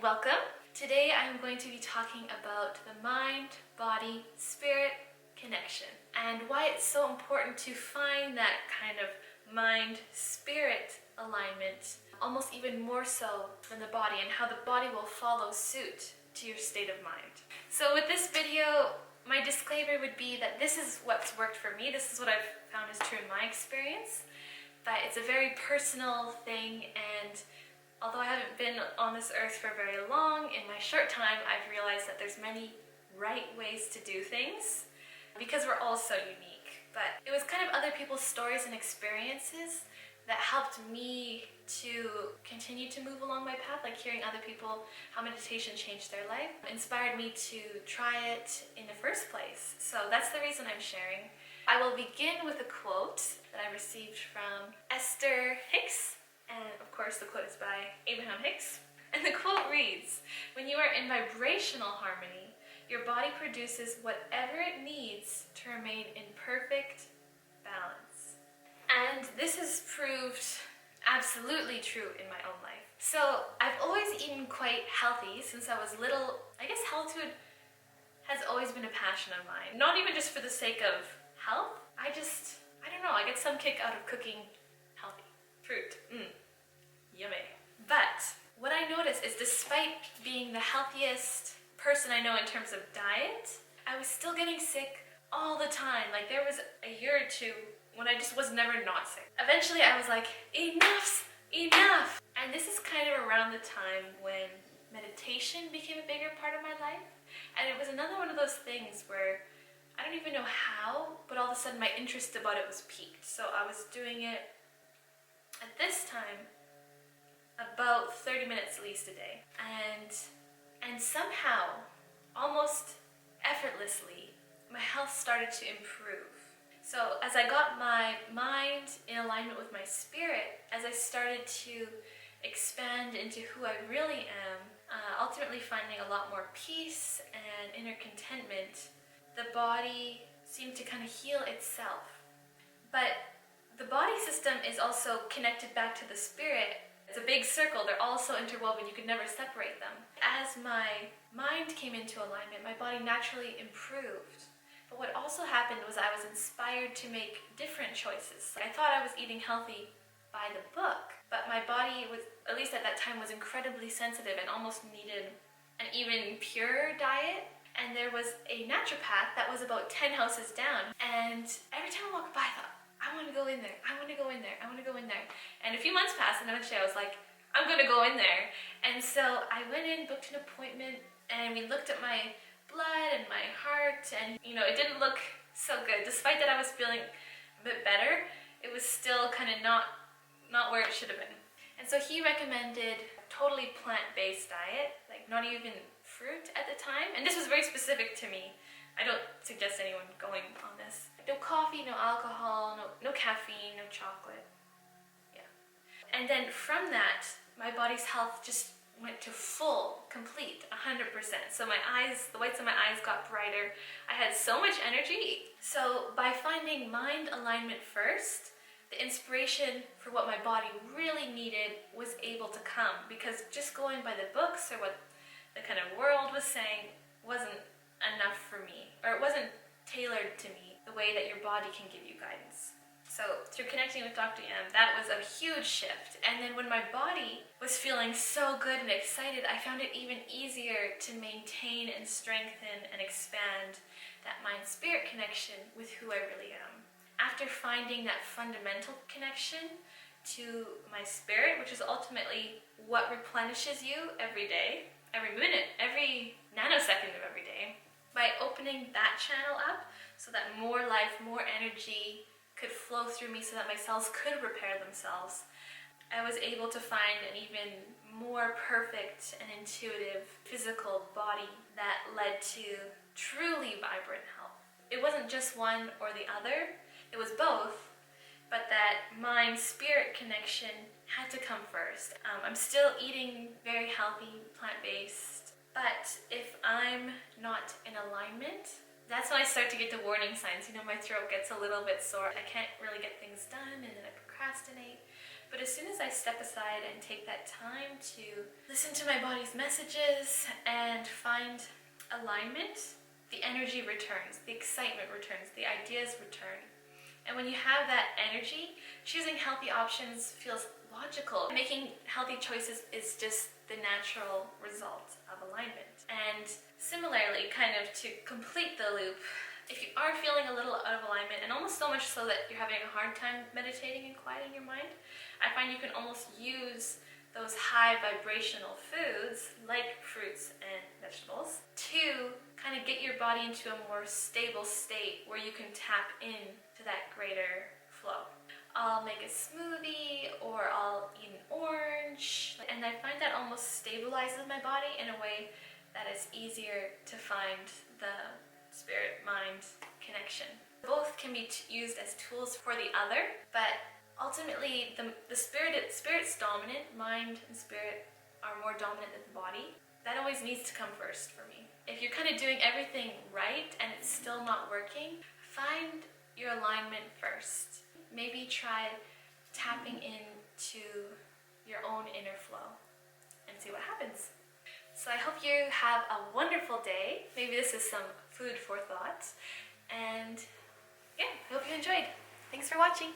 Welcome. Today I'm going to be talking about the mind-body-spirit connection and why it's so important to find that kind of mind-spirit alignment, almost even more so than the body, and how the body will follow suit to your state of mind. So with this video, my disclaimer would be that this is what's worked for me. This is what I've found is true in my experience. But it's a very personal thing, and although I haven't been on this earth for very long, in my short time I've realized that there's many right ways to do things because we're all so unique. But it was kind of other people's stories and experiences that helped me to continue to move along my path, like hearing other people, how meditation changed their life, inspired me to try it in the first place. So that's the reason I'm sharing. I will begin with a quote that I received from Esther Hicks, and of course the quote is by Abraham Hicks. And the quote reads, "When you are in vibrational harmony, your body produces whatever it needs to remain in perfect balance." And this has proved absolutely true in my own life. So I've always eaten quite healthy since I was little. I guess health food has always been a passion of mine. Not even just for the sake of health. I don't know, I get some kick out of cooking healthy. Fruit, yummy. But what I noticed is despite being the healthiest person I know in terms of diet, I was still getting sick all the time. Like there was a year or two when I just was never not sick. Eventually I was like, enough's enough! And this is kind of around the time when meditation became a bigger part of my life. And it was another one of those things where I don't even know how, but all of a sudden my interest about it was piqued. So I was doing it at this time about 30 minutes at least a day. And somehow, almost effortlessly, my health started to improve. So as I got my mind in alignment with my spirit, as I started to expand into who I really am, ultimately finding a lot more peace and inner contentment, the body seemed to kind of heal itself. But the body system is also connected back to the spirit. It's a big circle, they're all so interwoven, you could never separate them. As my mind came into alignment, my body naturally improved. But what also happened was I was inspired to make different choices. I thought I was eating healthy by the book, but my body was, at least at that time, was incredibly sensitive and almost needed an even purer diet. And there was a naturopath that was about 10 houses down. And every time I walked by, I thought, I want to go in there. I want to go in there. I want to go in there. And a few months passed, and eventually I was like, I'm going to go in there. And so I went in, booked an appointment, and we looked at my blood and my heart. And, it didn't look so good. Despite that I was feeling a bit better, it was still kind of not where it should have been. And so he recommended a totally plant-based diet, like not even fruit at the time. And this was very specific to me. I don't suggest anyone going on this. No coffee, no alcohol, no caffeine, no chocolate. Yeah. And then from that, my body's health just went to full, complete, 100%. So my eyes, the whites of my eyes got brighter. I had so much energy. So by finding mind alignment first, the inspiration for what my body really needed was able to come, because just going by the books or what the kind of world was saying wasn't enough for me, or it wasn't tailored to me the way that your body can give you guidance. So through connecting with Dr. M, that was a huge shift. And then when my body was feeling so good and excited, I found it even easier to maintain and strengthen and expand that mind-spirit connection with who I really am. After finding that fundamental connection to my spirit, which is ultimately what replenishes you every day, every minute, every nanosecond of every day, by opening that channel up so that more life, more energy could flow through me so that my cells could repair themselves, I was able to find an even more perfect and intuitive physical body that led to truly vibrant health. It wasn't just one or the other, it was both, but that mind-spirit connection had to come first. I'm still eating very healthy, plant-based, but if I'm not in alignment, that's when I start to get the warning signs. My throat gets a little bit sore. I can't really get things done, and then I procrastinate. But as soon as I step aside and take that time to listen to my body's messages and find alignment, the energy returns, the excitement returns, the ideas return. And when you have that energy, choosing healthy options feels logical. Making healthy choices is just the natural result of alignment. And similarly, kind of to complete the loop, if you are feeling a little out of alignment, and almost so much so that you're having a hard time meditating and quieting your mind, I find you can almost use those high vibrational foods like fruits and vegetables to kind of get your body into a more stable state where you can tap in to that greater flow. I'll make a smoothie or I'll eat an orange, and I find that almost stabilizes my body in a way that is easier to find the spirit-mind connection. Both can be used as tools for the other, but ultimately the spirit's dominant. Mind and spirit are more dominant than the body. That always needs to come first for me. If you're kind of doing everything right and it's still not working, find your alignment first. Maybe try tapping into your own inner flow and see what happens. So I hope you have a wonderful day. Maybe this is some food for thought. And yeah, I hope you enjoyed. Thanks for watching.